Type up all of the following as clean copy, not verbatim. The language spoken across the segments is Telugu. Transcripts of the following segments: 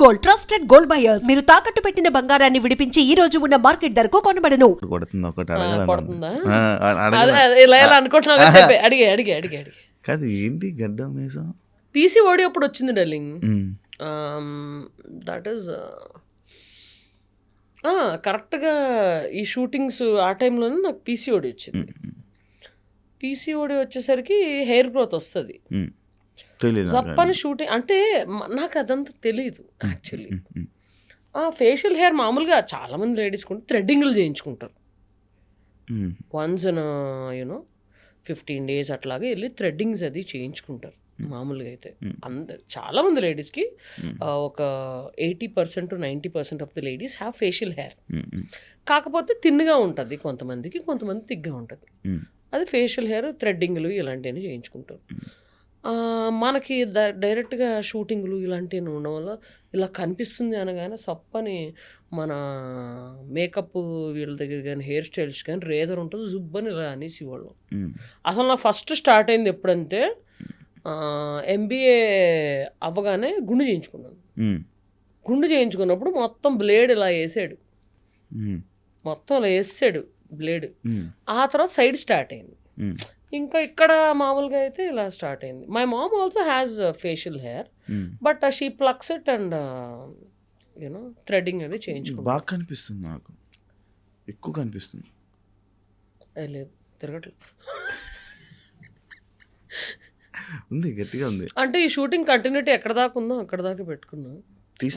Gold, trusted gold buyers. మీరు తాకట్టు పెట్టిన బంగారాన్ని విడిపించి ఈ రోజు ఉన్న మార్కెట్ ధరకు కొనబడను. కొడుతుంది ఒకటి కొడుతుందా? అడగల ఇలా అనుకుంటున్నా చెప్పే అడిగే కాదు ఏంటి గడ్డం వేసాం పీసీఓడి అప్పుడు వచ్చింది డార్లింగ్. దట్ ఈస్ కరెక్ట్గా ఈ షూటింగ్స్ ఆ టైంలోనే నాకు పీసీఓడి వచ్చింది. పీసీఓడి వచ్చేసరికి హెయిర్ గ్రోత్ వస్తుంది. తెలీదు జప్పని షూటింగ్ అంటే నాకు అదంతా తెలియదు యాక్చువల్లీ. ఫేషియల్ హెయిర్ మామూలుగా చాలామంది లేడీస్ కూడా థ్రెడ్డింగ్లు చేయించుకుంటారు. వన్స్ ఇన్ యూనో 15 days అట్లాగే వెళ్ళి థ్రెడ్డింగ్స్ అది చేయించుకుంటారు మామూలుగా అయితే. చాలామంది లేడీస్కి ఒక 80% to 90% of the ladies have facial hair. కాకపోతే తిన్నుగా ఉంటుంది కొంతమందికి, కొంతమంది తిగ్గా ఉంటుంది. అది ఫేషియల్ హెయిర్ థ్రెడ్డింగ్లు ఇలాంటివన్నీ చేయించుకుంటారు. మనకి డైరెక్ట్గా షూటింగ్లు ఇలాంటివి ఉండడం వల్ల ఇలా కనిపిస్తుంది అనగానే సప్పని మన మేకప్ వీళ్ళ దగ్గర కానీ హెయిర్ స్టైల్స్ కానీ రేజర్ ఉంటుంది జుబ్బని ఇలా అనేసి వాళ్ళు. అసలు నా ఫస్ట్ స్టార్ట్ అయింది ఎప్పుడంటే ఎంబీఏ అవ్వగానే గుండు చేయించుకున్నాను. గుండు చేయించుకున్నప్పుడు మొత్తం బ్లేడ్ ఇలా వేసాడు, మొత్తం ఇలా వేసాడు బ్లేడ్. ఆ తర్వాత సైడ్ స్టార్ట్ అయింది. ఇంకా ఇక్కడ మామూలుగా అయితే ఇలా స్టార్ట్ అయింది. My mom also has facial hair, but she flux it and you know threading అది చేయించుకుంటాం. బాగా కనిపిస్తుంది, నాకు ఎక్కువ కనిపిస్తుంది. లేదు తిరగట్లేదు ఉంది, గట్టిగా ఉంది. అంటే ఈ షూటింగ్ కంటిన్యూటీ ఎక్కడ దాకా ఉందో అక్కడ దాకా పెట్టుకున్నాం.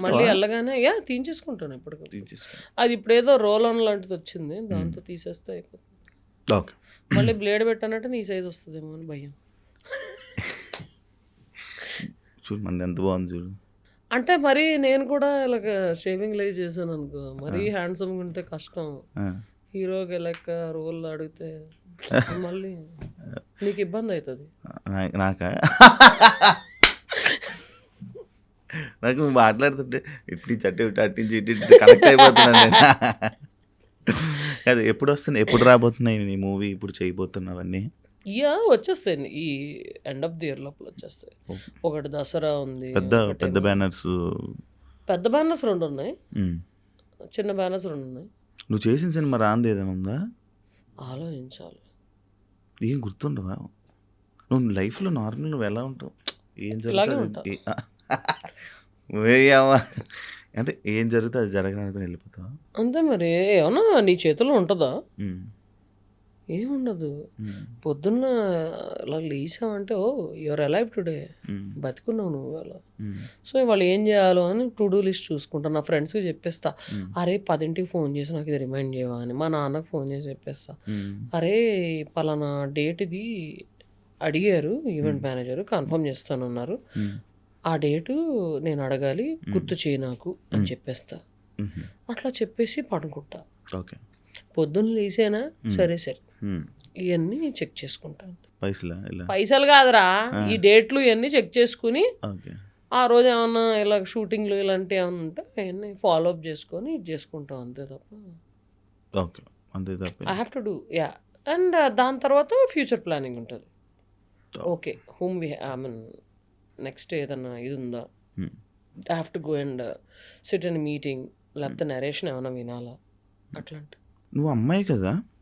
మళ్ళీ వెళ్ళగానే తీయించేసుకుంటాను ఎప్పటికప్పుడు. అది ఇప్పుడు ఏదో రోల్ ఆన్ లాంటిది వచ్చింది, దాంతో తీసేస్తే అయిపోతుంది. ఓకే, మళ్ళీ బ్లేడ్ పెట్టానంటే నీ సైజ్ వస్తుందేమో అని భయం. చూడు మన ఎంత బాగుంది చూడు. అంటే మరి నేను కూడా ఇలాగ షేవింగ్ లైవ్ చేశాను అనుకో, మరీ హ్యాండ్సమ్గా ఉంటే కష్టం. హీరోకి లెక్క రోల్ అడిగితే మళ్ళీ నీకు ఇబ్బంది అవుతుంది. నాకా నాకు మాట్లాడుతుంటే ఇట్టి చట్టి అట్టించి ఇట్టి కనెక్ట్ అయిపోతున్నాను. అది ఎప్పుడు వస్తున్నాయి, ఎప్పుడు రాబోతున్నాయి నీ మూవీ, ఇప్పుడు చేయబోతున్నావన్నీ? వచ్చేస్తాయి ఈ ఎండ్ ఆఫ్ ది ఇయర్ లోపల వచ్చేస్తాయి. ఒకటి దసరా ఉంది, పెద్ద బ్యానర్స్. పెద్ద బ్యానర్స్ 2 ఉన్నాయి, చిన్న బ్యానర్స్ 2 ఉన్నాయి. నువ్వు చేసిన సినిమా రాంది ఏదైనా ఉందా? ఆలోచించాలి. ఏం గుర్తుండవా? నువ్వు లైఫ్లో నార్మల్ నువ్వు ఎలా ఉంటావు, ఏం జరుగుతుంది అంటే ఏం జరుగుతుంది అది జరగడానికి వెళ్ళిపోతావా అంతే. మరి ఏమన్నా నీ చేతిలో ఉంటుందా? ఏముండదు. పొద్దున్న ఇలా లేసామంటే ఓ యువర్ అలైవ్ టుడే, బతికున్నావు నువ్వు అలా. సో ఇవాళ ఏం చేయాలో అని టు డూ లిస్ట్ చూసుకుంటా. నా ఫ్రెండ్స్కి చెప్పేస్తా, అరే 10కి ఫోన్ చేసి నాకు ఇది రిమైండ్ చేయవా అని. మా నాన్నకు ఫోన్ చేసి చెప్పేస్తా, అరే పలానా డేట్ ఇది అడిగారు ఈవెంట్ మేనేజర్, కన్ఫర్మ్ చేస్తానన్నారు, ఆ డేటు నేను అడగాలి, గుర్తు చేయి నాకు అని చెప్పేస్తా. అట్లా చెప్పేసి పడుకుంటా. ఓకే, పొద్దున్న లేసేనా సరే సరే ఇవన్నీ నేను చెక్ చేసుకుంటాను. పైసలు కాదురా, ఈ డేట్లు ఇవన్నీ చెక్ చేసుకుని ఆ రోజు ఏమన్నా ఇలా షూటింగ్లు ఇలాంటివి ఏమన్నా ఉంటే అవన్నీ ఫాలో అప్ చేసుకొని ఇది చేసుకుంటాం అంతే తప్ప. I have to do and దాని తర్వాత ఫ్యూచర్ ప్లానింగ్ ఉంటుంది. Okay hmm we I mean next ఏదన్నా ఇది ఉందా, I have to go and sit in meeting, లేకపోతే నరేషన్ ఏమైనా వినాలా అట్లాంటి. నువ్వు అమ్మాయి కదా,